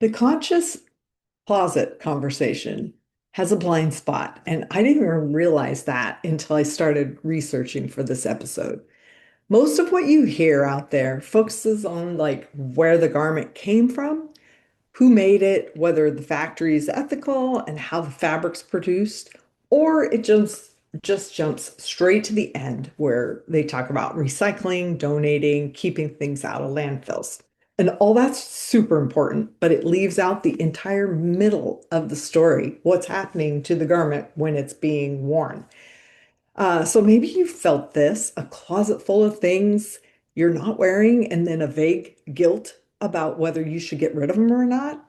The conscious closet conversation has a blind spot, and I didn't even realize that until I started researching for this episode. Most of what you hear out there focuses on like where the garment came from, who made it, whether the factory is ethical, and how the fabric's produced, or it just jumps straight to the end where they talk about recycling, donating, keeping things out of landfills. And all that's super important, but it leaves out the entire middle of the story, what's happening to the garment when it's being worn. So maybe you felt this, a closet full of things you're not wearing, and then a vague guilt about whether you should get rid of them or not.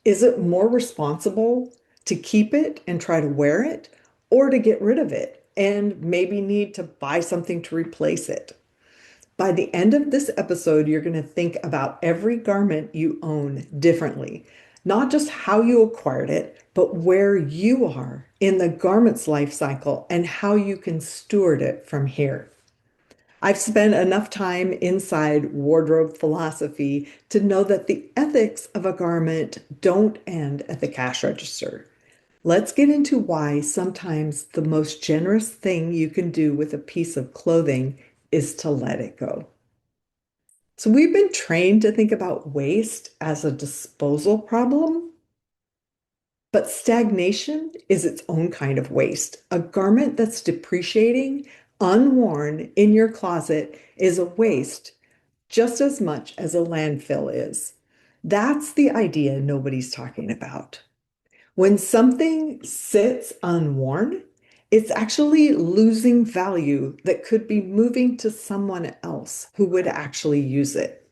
Is it more responsible to keep it and try to wear it, or to get rid of it and maybe need to buy something to replace it? By the end of this episode, you're going to think about every garment you own differently, not just how you acquired it, but where you are in the garment's life cycle and how you can steward it from here. I've spent enough time inside wardrobe philosophy to know that the ethics of a garment don't end at the cash register. Let's get into why sometimes the most generous thing you can do with a piece of clothing is to let it go. So we've been trained to think about waste as a disposal problem, but stagnation is its own kind of waste. A garment that's depreciating, unworn in your closet is a waste just as much as a landfill is. That's the idea nobody's talking about. When something sits unworn, it's actually losing value that could be moving to someone else who would actually use it.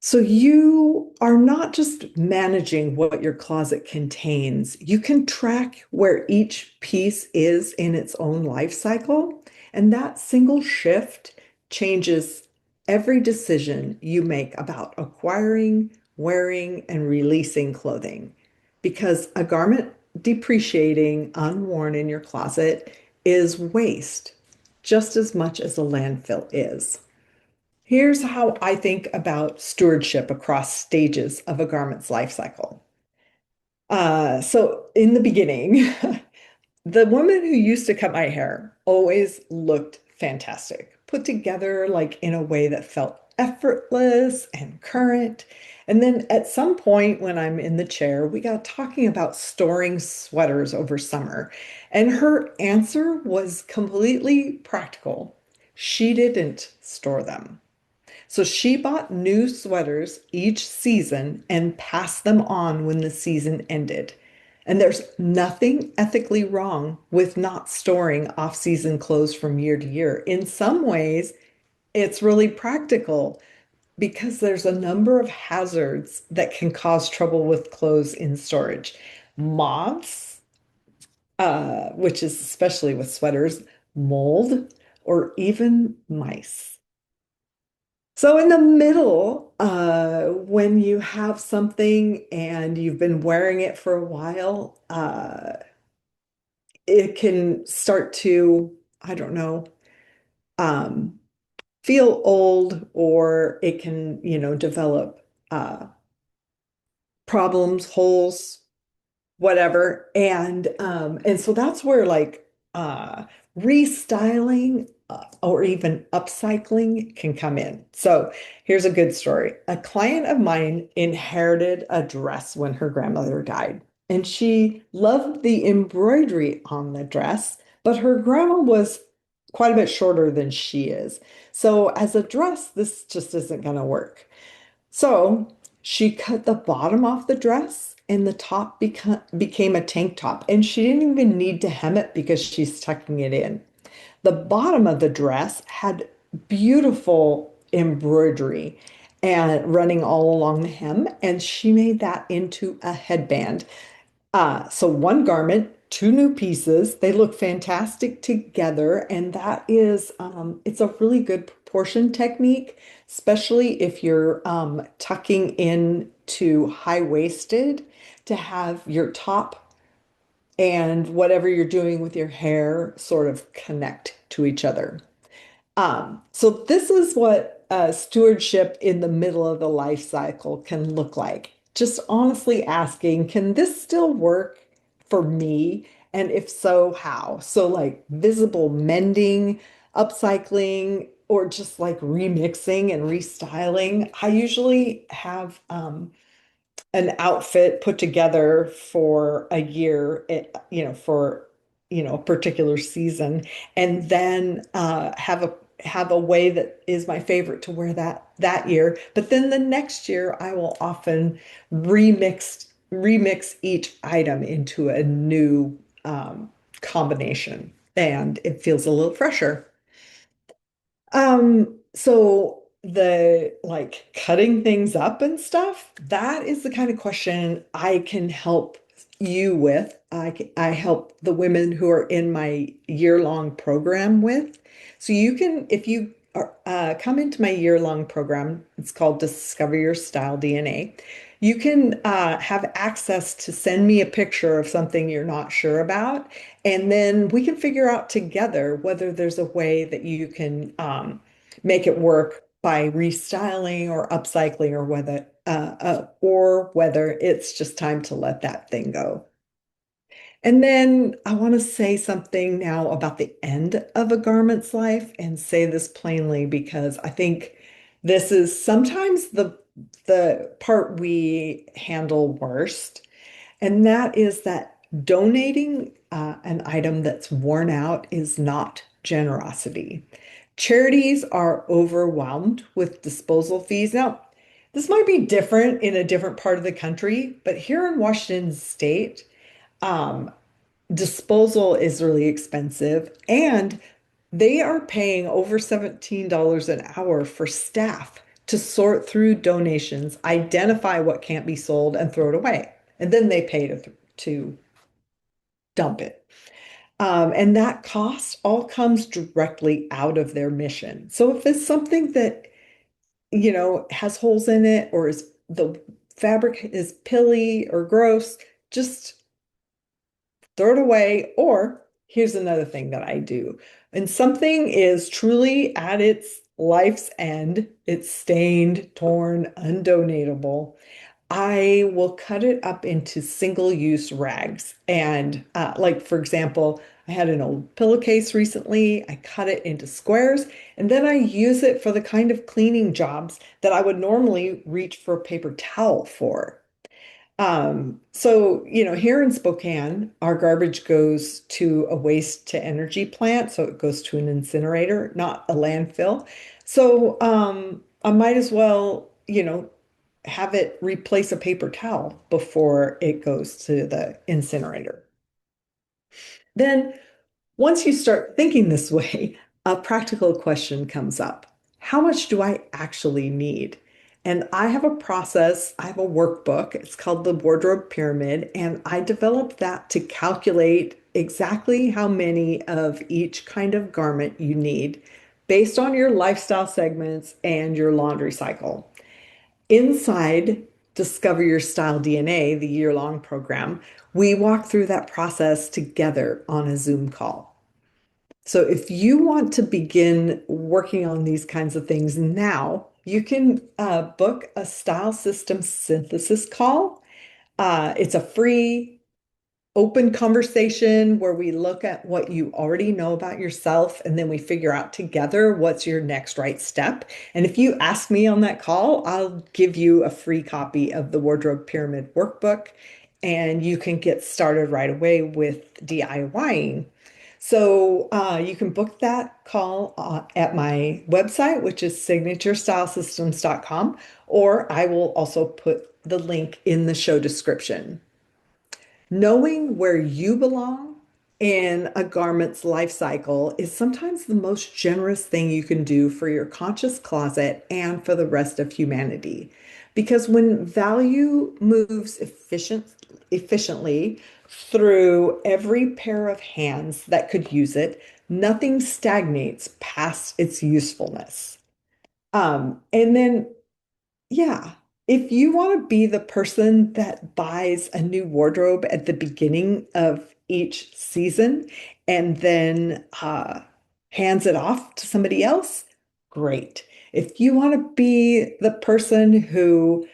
So you are not just managing what your closet contains. You can track where each piece is in its own life cycle, and that single shift changes every decision you make about acquiring, wearing, and releasing clothing. Because a garment depreciating unworn in your closet is waste just as much as a landfill is. Here's how I think about stewardship across stages of a garment's life cycle. So in the beginning, the woman who used to cut my hair always looked fantastic, put together like in a way that felt effortless and current. And then at some point when I'm in the chair, we got talking about storing sweaters over summer. And her answer was completely practical. She didn't store them. So she bought new sweaters each season and passed them on when the season ended. And there's nothing ethically wrong with not storing off-season clothes from year to year. In some ways, it's really practical because there's a number of hazards that can cause trouble with clothes in storage. Moths, which is especially with sweaters, mold, or even mice. So in the middle, when you have something and you've been wearing it for a while, it can start to, I don't know, um, feel old, or it can, develop problems, holes, whatever. And so that's where like restyling or even upcycling can come in. So here's a good story. A client of mine inherited a dress when her grandmother died, and she loved the embroidery on the dress, but her grandma was quite a bit shorter than she is. So as a dress, this just isn't going to work. So she cut the bottom off the dress, and the top became a tank top. And she didn't even need to hem it because she's tucking it in. The bottom of the dress had beautiful embroidery and running all along the hem, and she made that into a headband. So one garment, two new pieces. They look fantastic together, and that is it's a really good proportion technique, especially if you're tucking in to high-waisted, to have your top and whatever you're doing with your hair sort of connect to each other. So this is what what stewardship in the middle of the life cycle can look like. Just honestly asking, can this still work for me? And if so, how? So, like visible mending, upcycling, or just like remixing and restyling. I usually have an outfit put together for a year, for a particular season, and then have a way that is my favorite to wear that year. But then the next year, I will often remix each item into a new combination, and it feels a little fresher. So the like cutting things up and stuff, that is the kind of question I can help you with. I help the women who are in my year-long program with. So you can, if you come into my year-long program, it's called Discover Your Style DNA. You can have access to send me a picture of something you're not sure about, and then we can figure out together whether there's a way that you can make it work by restyling or upcycling, or whether it's just time to let that thing go. And then I want to say something now about the end of a garment's life and say this plainly because I think this is sometimes the part we handle worst. And that is that donating an item that's worn out is not generosity. Charities are overwhelmed with disposal fees. Now, this might be different in a different part of the country, but here in Washington State, um, disposal is really expensive, and they are paying over $17 an hour for staff to sort through donations, identify what can't be sold, and throw it away. And then they pay to dump it. And that cost all comes directly out of their mission. So if it's something that, has holes in it or is the fabric is pilly or gross, just throw it away. Or here's another thing that I do. And something is truly at its life's end, it's stained, torn, undonatable. I will cut it up into single-use rags. And like, for example, I had an old pillowcase recently. I cut it into squares, and then I use it for the kind of cleaning jobs that I would normally reach for a paper towel for. So, here in Spokane, our garbage goes to a waste to energy plant. So it goes to an incinerator, not a landfill. So, I might as well, have it replace a paper towel before it goes to the incinerator. Then once you start thinking this way, a practical question comes up. How much do I actually need? And I have a process, I have a workbook. It's called the wardrobe pyramid, and I developed that to calculate exactly how many of each kind of garment you need based on your lifestyle segments and your laundry cycle. Inside Discover Your Style DNA, the year-long program, we walk through that process together on a Zoom call. So if you want to begin working on these kinds of things now, you can book a style system synthesis call. It's a free open conversation where we look at what you already know about yourself and then we figure out together what's your next right step. And if you ask me on that call, I'll give you a free copy of the Wardrobe Pyramid Workbook and you can get started right away with DIYing. So you can book that call at my website, which is signaturestylesystems.com, or I will also put the link in the show description. Knowing where you belong in a garment's life cycle is sometimes the most generous thing you can do for your conscious closet and for the rest of humanity. Because when value moves efficiently through every pair of hands that could use it, nothing stagnates past its usefulness. And then yeah. If you want to be the person that buys a new wardrobe at the beginning of each season and then hands it off to somebody else, great. If you want to be the person who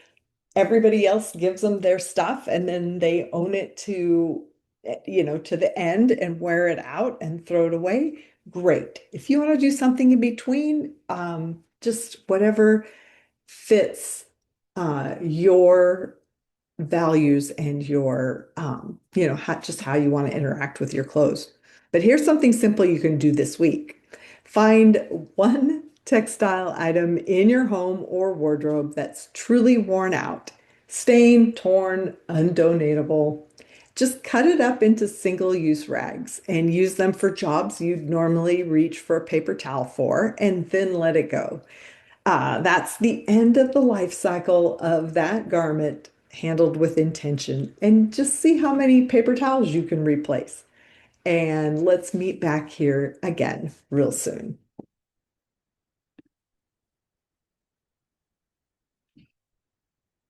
everybody else gives them their stuff and then they own it to, to the end and wear it out and throw it away, great. If you want to do something in between, just whatever fits your values and your, just how you want to interact with your clothes. But here's something simple you can do this week. Find one textile item in your home or wardrobe that's truly worn out, stained, torn, undonatable. Just cut it up into single-use rags and use them for jobs you'd normally reach for a paper towel for, and then let it go. That's the end of the life cycle of that garment handled with intention. And just see how many paper towels you can replace. And let's meet back here again real soon.